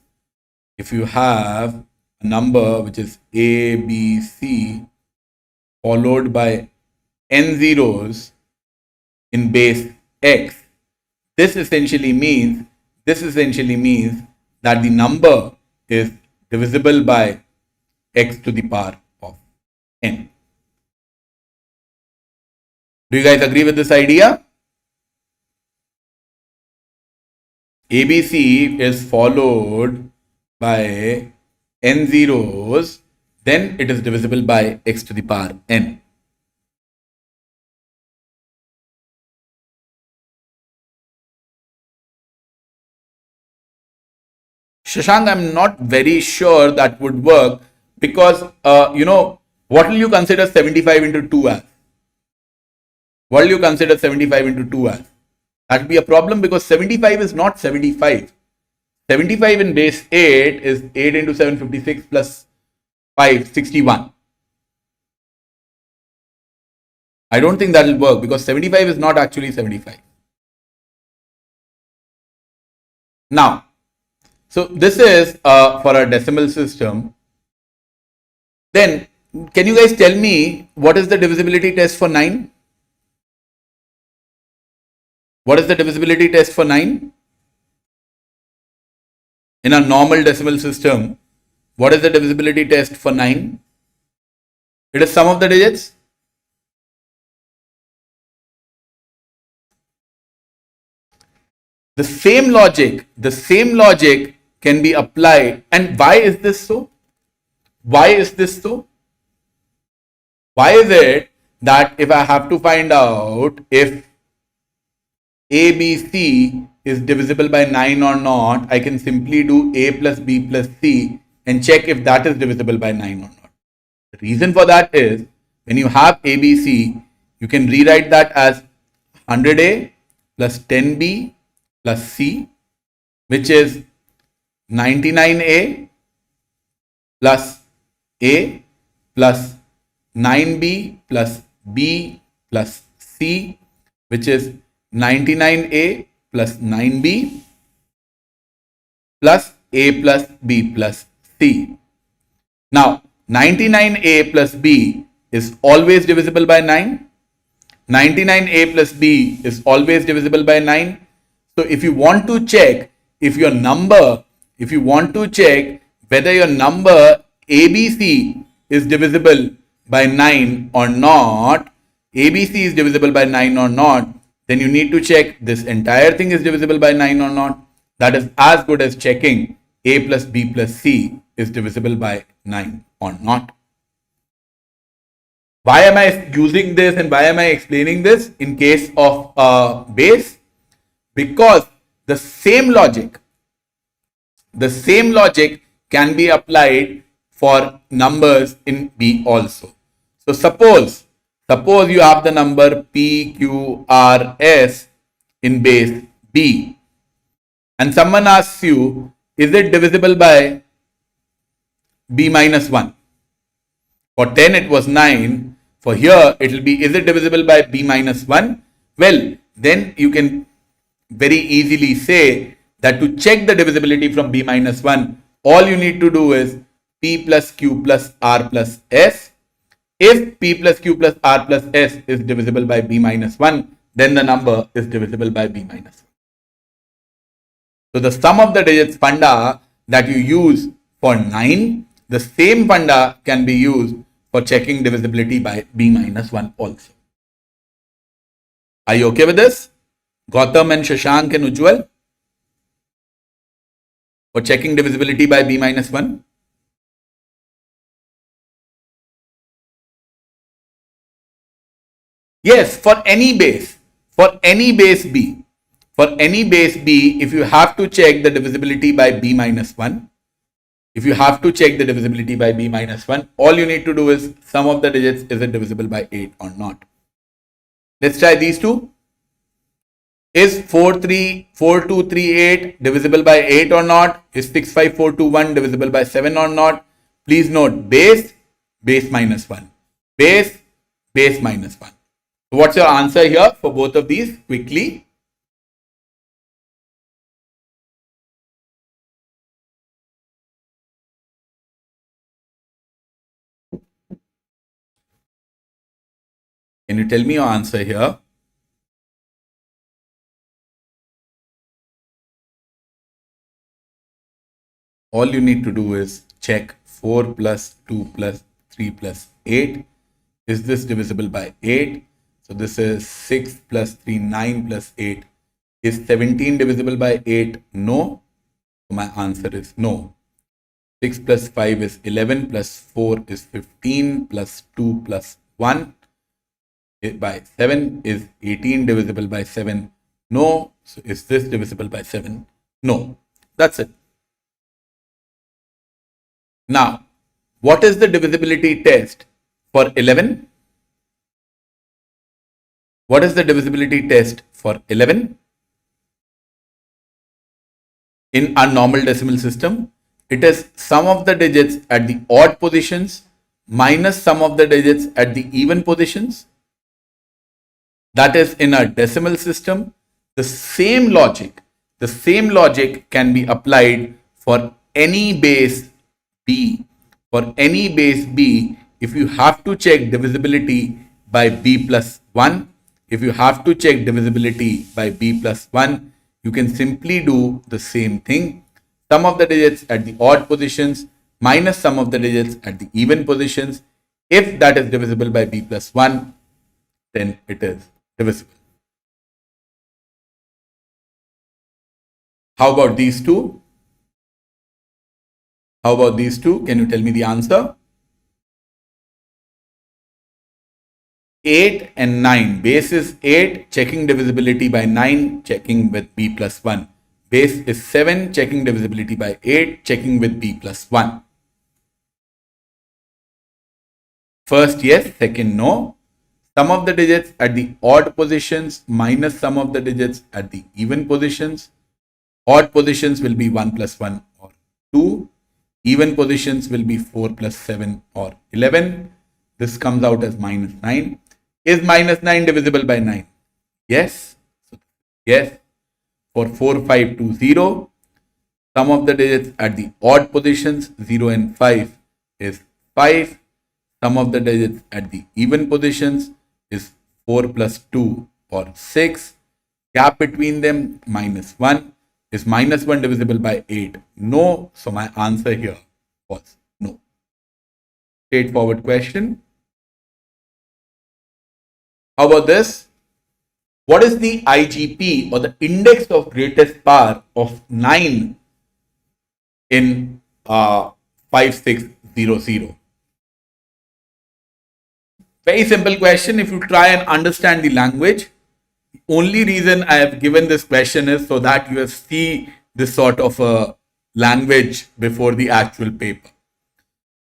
if you have a number which is a, b, c followed by n zeros in base x, this essentially means that the number is divisible by x to the power of n. Do you guys agree with this idea? ABC is followed by n zeros, then it is divisible by x to the power n. Shashank, I'm not very sure that would work because, what will you consider 75 into 2 as? What will you consider 75 into 2 as? That will be a problem because 75 is not 75. 75 in base 8 is 8 into 7, 56 plus 5, 61. I don't think that will work because 75 is not actually 75. Now, so this is for a decimal system. Then, can you guys tell me what is the divisibility test for 9? What is the divisibility test for 9? In a normal decimal system, what is the divisibility test for 9? It is sum of the digits. The same logic can be applied. And why is this so? Why is this so? Why is it that if I have to find out if ABC is divisible by 9 or not, I can simply do A plus B plus C and check if that is divisible by 9 or not. The reason for that is when you have ABC, you can rewrite that as 100A plus 10B plus C, which is 99A plus A plus 9B plus B plus C, which is 99A plus 9B plus A plus B plus C. Now, 99A plus B is always divisible by 9. 99A plus B is always divisible by 9. So, if you want to check whether your number ABC is divisible by 9 or not, ABC is divisible by 9 or not, then you need to check this entire thing is divisible by 9 or not. That is as good as checking A plus B plus C is divisible by 9 or not. Why am I using this and why am I explaining this in case of base? Because the same logic can be applied for numbers in B also. So suppose you have the number P, Q, R, S in base B and someone asks you, is it divisible by B minus 1? For 10 it was 9, For here, it will be, is it divisible by b minus 1? Well, then you can very easily say that to check the divisibility from b minus 1, all you need to do is p plus q plus r plus s. If p plus q plus r plus s is divisible by b minus 1, then the number is divisible by b minus 1. So the sum of the digits funda that you use for 9, the same funda can be used for checking divisibility by b minus 1 also. Are you okay with this? Gautam and Shashank and Ujjwal? For checking divisibility by b minus 1? Yes, for any base. For any base b. For any base b, if you have to check the divisibility by b minus 1, if you have to check the divisibility by b minus 1, all you need to do is sum of the digits, is it divisible by 8 or not. Let's try these two. Is 4238 divisible by 8 or not? Is 65421 divisible by 7 or not? Please note, base minus 1. Base minus 1. So what's your answer here for both of these? Quickly. Can you tell me your answer here? All you need to do is check 4 plus 2 plus 3 plus 8. Is this divisible by 8? So this is 6 plus 3, 9 plus 8. Is 17 divisible by 8? No. So my answer is no. 6 plus 5 is 11 plus 4 is 15 plus 2 plus 1 by 7 is 18 divisible by 7. No. So is this divisible by 7? No. That's it. Now, what is the divisibility test for 11? What is the divisibility test for 11? In our normal decimal system, it is sum of the digits at the odd positions minus sum of the digits at the even positions. That is in our decimal system. The same logic can be applied for any base b. For any base b, if you have to check divisibility by b plus 1, if you have to check divisibility by b plus 1, you can simply do the same thing. Sum of the digits at the odd positions minus sum of the digits at the even positions. If that is divisible by b plus 1, then it is divisible. How about these two? How about these two? Can you tell me the answer? 8 and 9. Base is 8, checking divisibility by 9, checking with b plus 1. Base is 7, checking divisibility by 8, checking with b plus 1. First yes, second no. Sum of the digits at the odd positions minus sum of the digits at the even positions. Odd positions will be 1 plus 1 or 2. Even positions will be 4 plus 7 or 11. This comes out as minus 9. Is minus 9 divisible by 9? Yes. Yes. For 4, 5, 2, 0. Sum of the digits at the odd positions 0 and 5 is 5. Sum of the digits at the even positions is 4 plus 2 or 6. Gap between them minus 1. Is minus 1 divisible by 8? No. So my answer here was no. Straightforward question. How about this? What is the IGP or the index of greatest power of 9 in 5600? Very simple question. If you try and understand the language, the only reason I have given this question is so that you see this sort of a language before the actual paper.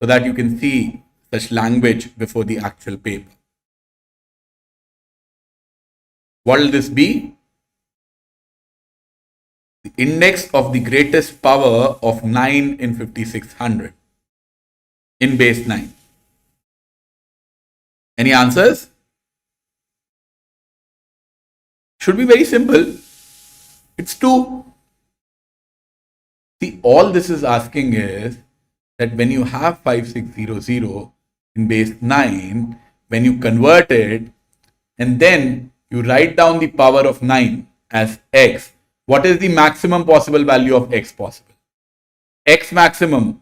So that you can see such language before the actual paper. What will this be? The index of the greatest power of 9 in 5600 in base 9. Any answers? Should be very simple. It's 2. See, all this is asking is that when you have 5600 in base 9, when you convert it and then you write down the power of 9 as x, what is the maximum possible value of x possible? X maximum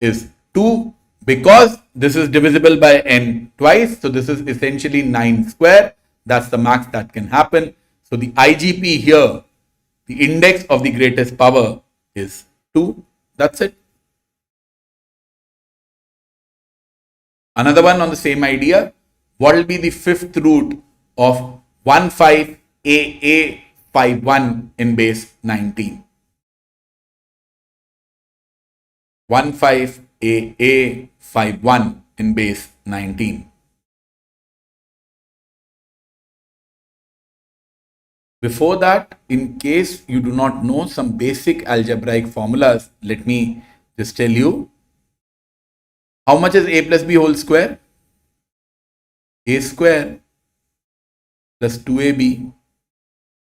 is 2 because this is divisible by n twice. So this is essentially 9 square. That's the max that can happen. So the IGP here, the index of the greatest power is 2. That's it. Another one on the same idea. What will be the fifth root of 15AA51 in base 19? 15AA51 in base 19. Before that, in case you do not know some basic algebraic formulas, let me just tell you. How much is a plus b whole square? A square plus 2ab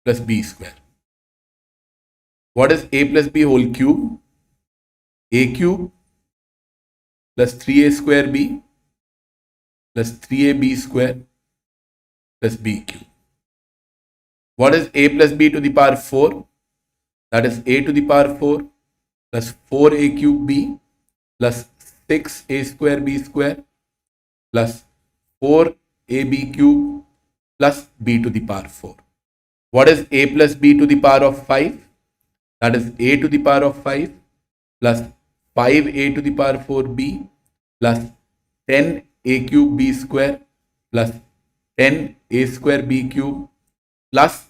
plus b square. What is a plus b whole cube? A cube plus 3a square b plus 3ab square plus b cube. What is a plus b to the power 4? That is a to the power 4 plus 4a cube b plus 6a square b square plus 4ab cube plus b to the power 4. What is a plus b to the power of 5? That is a to the power of 5 plus 5a to the power 4b plus 10a cube b square plus 10a square b cube plus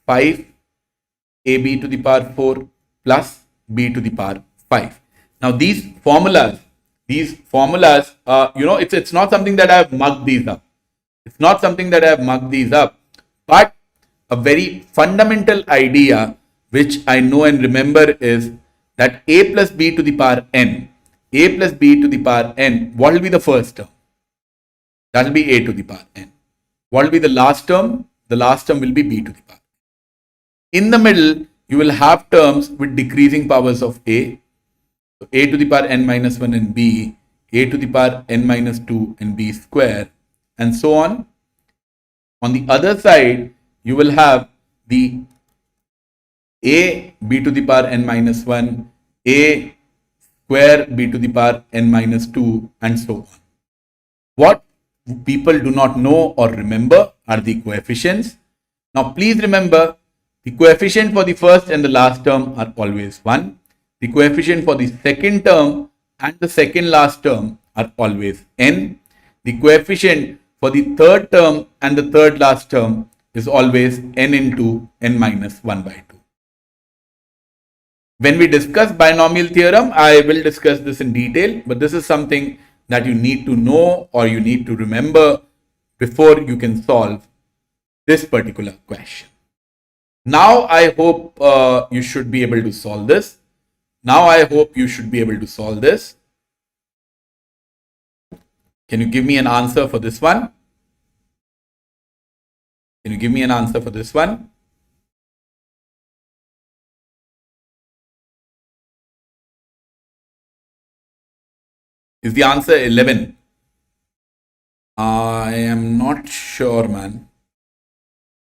5ab to the power 4 plus b to the power 5. Now these formulas, it's not something that I have mugged these up. It's not something that I have mugged these up, but a very fundamental idea which I know and remember is that a plus b to the power n, a plus b to the power n, what will be the first term? That will be a to the power n. What will be the last term? The last term will be b to the power. In the middle, you will have terms with decreasing powers of a. So a to the power n minus 1 and b, a to the power n minus 2 and b square, and so on. On the other side, you will have the a b to the power n minus 1, a square b to the power n minus 2, and so on. What people do not know or remember are the coefficients. Now please remember, the coefficient for the first and the last term are always 1. The coefficient for the second term and the second last term are always n. The coefficient for the third term and the third last term is always n into n minus 1 by 2. When we discuss binomial theorem, I will discuss this in detail, but this is something that you need to know or you need to remember before you can solve this particular question. Now I hope you should be able to solve this. Can you give me an answer for this one? Is the answer 11? I am not sure, man.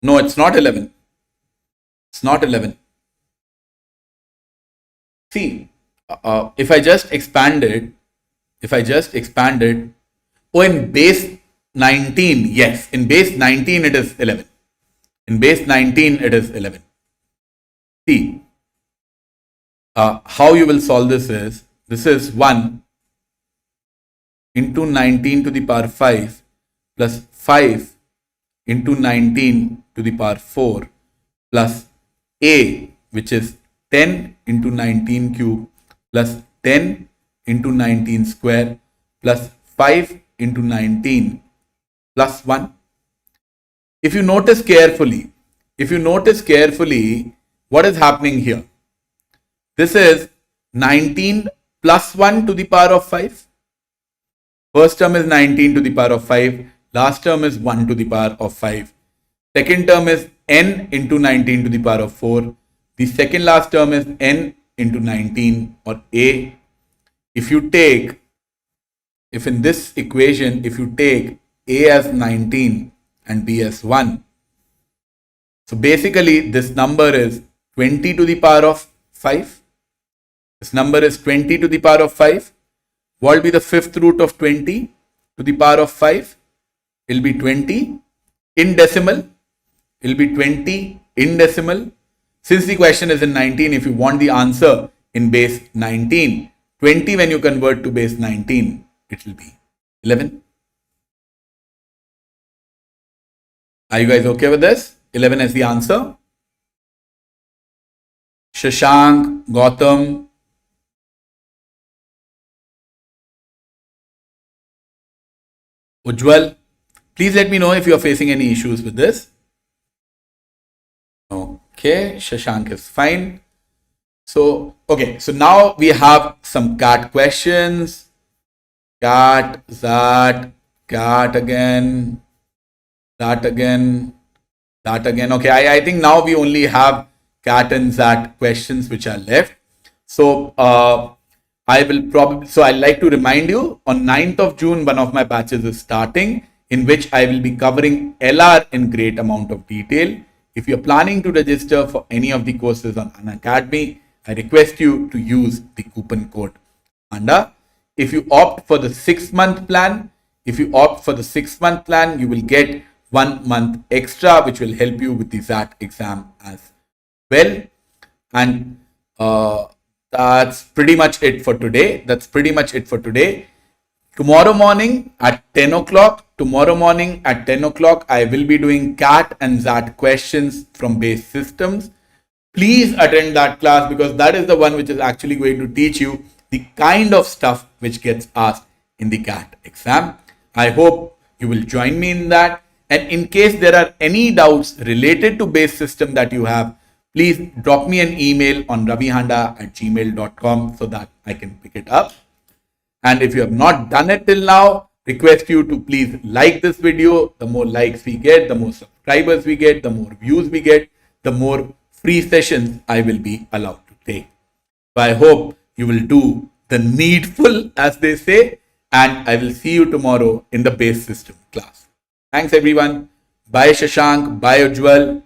No, it's not 11. It's not 11. See, if I just expand it, oh, in base 19, yes, in base 19 it is 11. See, how you will solve this is 1 into 19 to the power 5 plus 5 into 19 to the power 4 plus a, which is 10 into 19 cube plus 10 into 19 square plus 5 into 19 plus 1. If you notice carefully, what is happening here? This is 19 plus 1 to the power of 5. First term is 19 to the power of 5. Last term is 1 to the power of 5. Second term is n into 19 to the power of 4. The second last term is n into 19 or a. If in this equation, if you take a as 19 and b as 1, so basically this number is 20 to the power of 5. This number is 20 to the power of 5. What will be the fifth root of 20 to the power of 5? It will be 20 in decimal. It will be 20 in decimal. Since the question is in 19, if you want the answer in base 19, 20 when you convert to base 19, it will be 11. Are you guys okay with this? 11 is the answer. Shashank, Gautam, Ujjwal, please let me know if you are facing any issues with this. Okay, Shashank is fine. So, okay, so now we have some CAT questions. CAT, that, CAT again, that again, that again. Okay, I think now we only have CAT and ZAT questions which are left. So, I'd like to remind you, on 9th of June, one of my batches is starting, in which I will be covering LR in great amount of detail. If you're planning to register for any of the courses on Unacademy, I request you to use the coupon code Funda. If you opt for the 6-month plan, you will get 1 month extra, which will help you with the ZAT exam as well. And that's pretty much it for today. Tomorrow morning at 10 o'clock, I will be doing CAT and ZAT questions from base systems. Please attend that class, because that is the one which is actually going to teach you the kind of stuff which gets asked in the CAT exam. I hope you will join me in that. And in case there are any doubts related to base system that you have, please drop me an email on ravihanda@gmail.com so that I can pick it up. And if you have not done it till now, request you to please like this video. The more likes we get, the more subscribers we get, the more views we get, the more free sessions I will be allowed to take. So I hope you will do the needful, as they say, and I will see you tomorrow in the base system class. Thanks everyone. Bye Shashank. Bye Ujjwal.